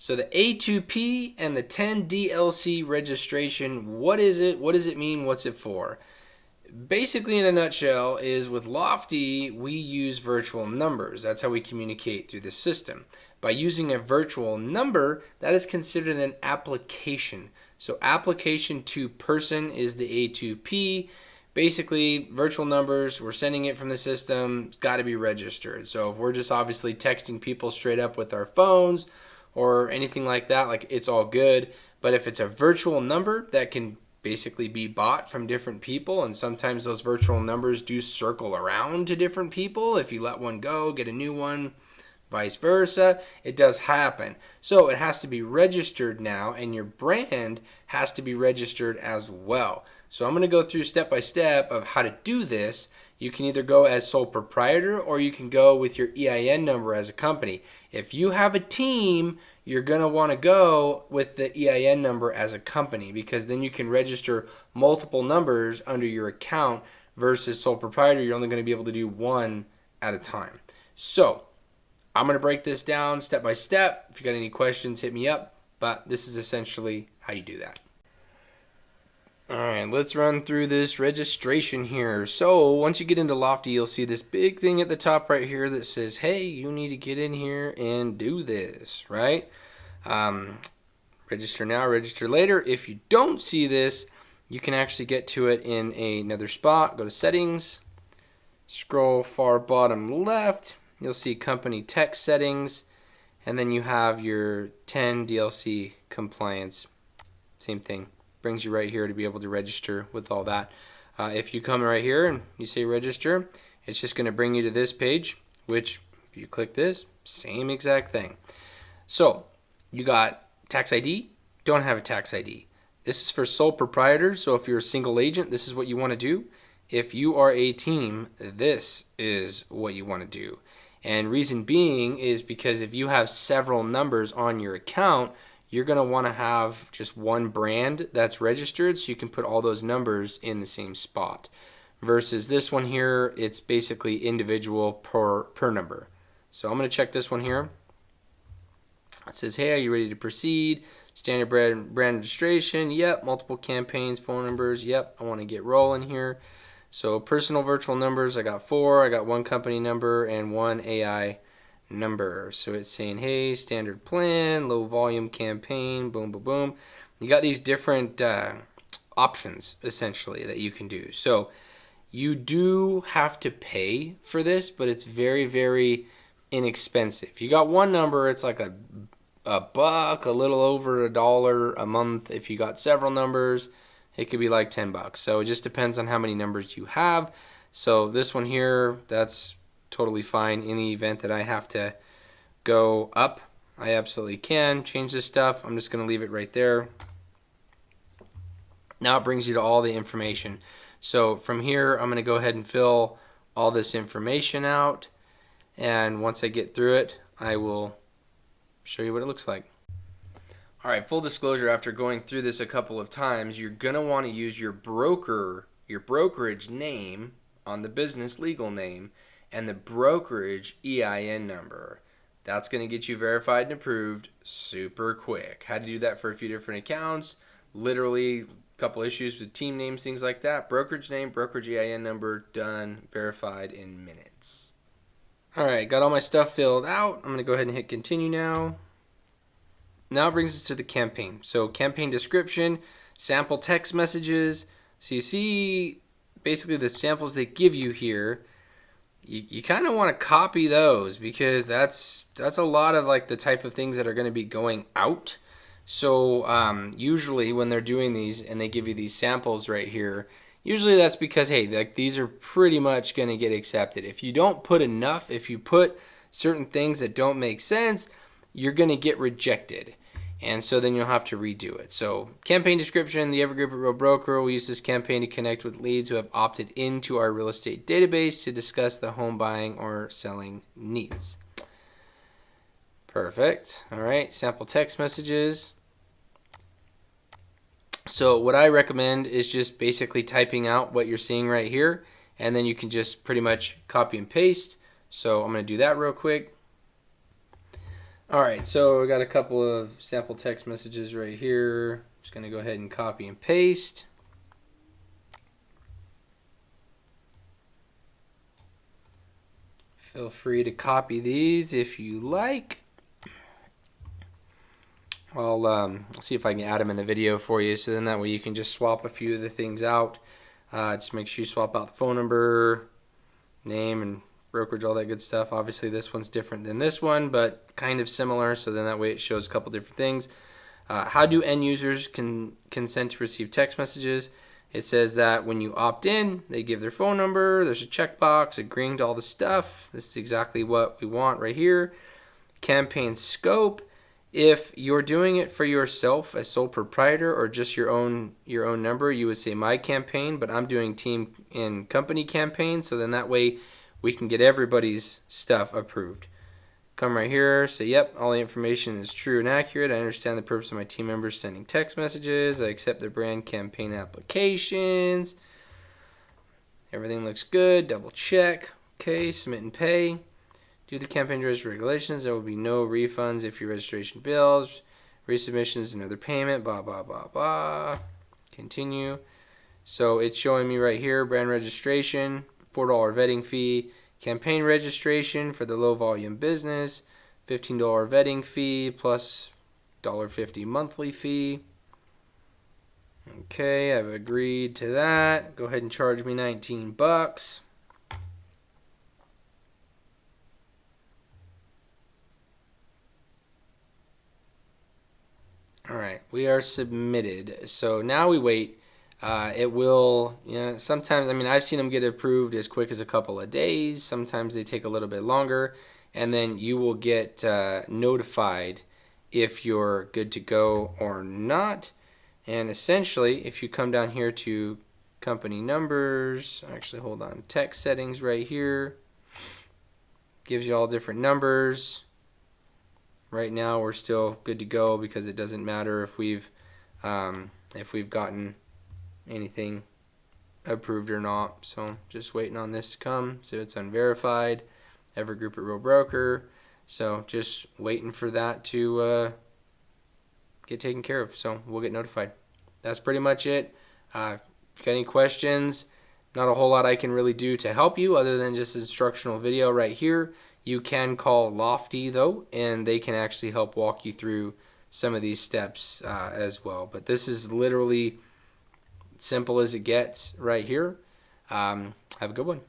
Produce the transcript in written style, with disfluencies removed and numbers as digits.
So the A2P and the 10DLC registration, what is it? What does it mean? What's it for? Basically, in a nutshell, is with Lofty, we use virtual numbers. That's how we communicate through the system. By using a virtual number, that is considered an application. So application to person is the A2P. Basically, virtual numbers, we're sending it from the system, it's got to be registered. So if we're just obviously texting people straight up with our phones or anything like that, like it's all good. But if it's a virtual number that can basically be bought from different people, and sometimes those virtual numbers do circle around to different people. If you let one go, get a new one, vice versa, it does happen. So it has to be registered now, and your brand has to be registered as well. So I'm going to go through step by step of how to do this. You can either go as sole proprietor or you can go with your EIN number as a company. If you have a team, you're going to want to go with the EIN number as a company, because then you can register multiple numbers under your account versus sole proprietor. You're only going to be able to do one at a time. So I'm going to break this down step by step. If you got any questions, hit me up. But this is essentially how you do that. All right, let's run through this registration here. So once you get into Lofty, you'll see this big thing at the top right here that says, hey, you need to get in here and do this, right? Register now, register later. If you don't see this, you can actually get to it in another spot. Go to settings, scroll far bottom left. You'll see company text settings, and then you have your 10 DLC compliance. Same thing. Brings you right here to be able to register with all that. If you come right here and you say register, it's just going to bring you to this page, which if you click this, same exact thing. So you got tax ID, don't have a tax ID. This is for sole proprietors, so if you're a single agent, this is what you want to do. If you are a team, this is what you want to do. And reason being is because if you have several numbers on your account, you're going to want to have just one brand that's registered, so you can put all those numbers in the same spot. Versus this one here, it's basically individual per number. So I'm going to check this one here. It says, hey, are you ready to proceed? Standard brand registration. Yep. Multiple campaigns, phone numbers. Yep. I want to get rolling here. So personal virtual numbers, I got 4. I got 1 company number and 1 AI number. So it's saying, hey, standard plan, low volume campaign, boom, boom, boom. You got these different options essentially that you can do. So you do have to pay for this, but it's very, very inexpensive. You got one number, it's like a buck, a little over $1 a month. If you got several numbers, it could be like $10. So it just depends on how many numbers you have. So this one here, that's totally fine. In the event that I have to go up, I absolutely can change this stuff. I'm just going to leave it right there. Now it brings you to all the information. So from here, I'm going to go ahead and fill all this information out. And once I get through it, I will show you what it looks like. All right, full disclosure, after going through this a couple of times, you're going to want to use your brokerage name on the business legal name and the brokerage EIN number. That's going to get you verified and approved super quick. Had to do that for a few different accounts. Literally a couple issues with team names, things like that. Brokerage name, brokerage EIN number, done, verified in minutes. All right, got all my stuff filled out. I'm going to go ahead and hit continue now. Now it brings us to the campaign. So campaign description, sample text messages. So you see basically the samples they give you here. You kind of want to copy those, because that's a lot of like the type of things that are going to be going out. So usually when they're doing these and they give you these samples right here, usually that's because, hey, like these are pretty much going to get accepted. If you don't put enough, if you put certain things that don't make sense, you're going to get rejected. And so then you'll have to redo it. So campaign description, the Evergroup at Real Broker will use this campaign to connect with leads who have opted into our real estate database to discuss the home buying or selling needs. Perfect. All right, sample text messages. So what I recommend is just basically typing out what you're seeing right here, and then you can just pretty much copy and paste. So I'm going to do that real quick. All right, so we got a couple of sample text messages right here. Just going to go ahead and copy and paste. Feel free to copy these if you like. I'll see if I can add them in the video for you, so then that way you can just swap a few of the things out. Just make sure you swap out the phone number, name, and brokerage, all that good stuff. Obviously this one's different than this one, but kind of similar, so then that way it shows a couple different things. How do end users consent to receive text messages? It says that when you opt in, they give their phone number, there's a checkbox agreeing to all the stuff. This is exactly what we want right here. Campaign scope. If you're doing it for yourself as sole proprietor or just your own number, you would say my campaign, but I'm doing team and company campaign, so then that way we can get everybody's stuff approved. Come right here, say yep, all the information is true and accurate. I understand the purpose of my team members sending text messages. I accept their brand campaign applications. Everything looks good. Double check. Okay, submit and pay. Do the campaign registration regulations. There will be no refunds if your registration fails. Resubmissions, another payment. Blah, blah, blah, blah. Continue. So it's showing me right here, brand registration, $4 vetting fee. Campaign registration for the low volume business, $15 vetting fee plus $1.50 monthly fee. Okay, I've agreed to that. Go ahead and charge me 19 bucks. All right, we are submitted. So now we wait. It will, sometimes, I mean, I've seen them get approved as quick as a couple of days. Sometimes they take a little bit longer. And then you will get notified if you're good to go or not. And essentially, if you come down here to company numbers, actually, hold on, text settings right here. Gives you all different numbers. Right now, we're still good to go because it doesn't matter if we've gotten anything approved or not. So just waiting on this to come. So it's unverified. Every group at Real Broker. So just waiting for that to get taken care of. So we'll get notified. That's pretty much it. If you got any questions, not a whole lot I can really do to help you other than just instructional video right here. You can call Lofty though, and they can actually help walk you through some of these steps as well. But this is literally simple as it gets right here. Have a good one.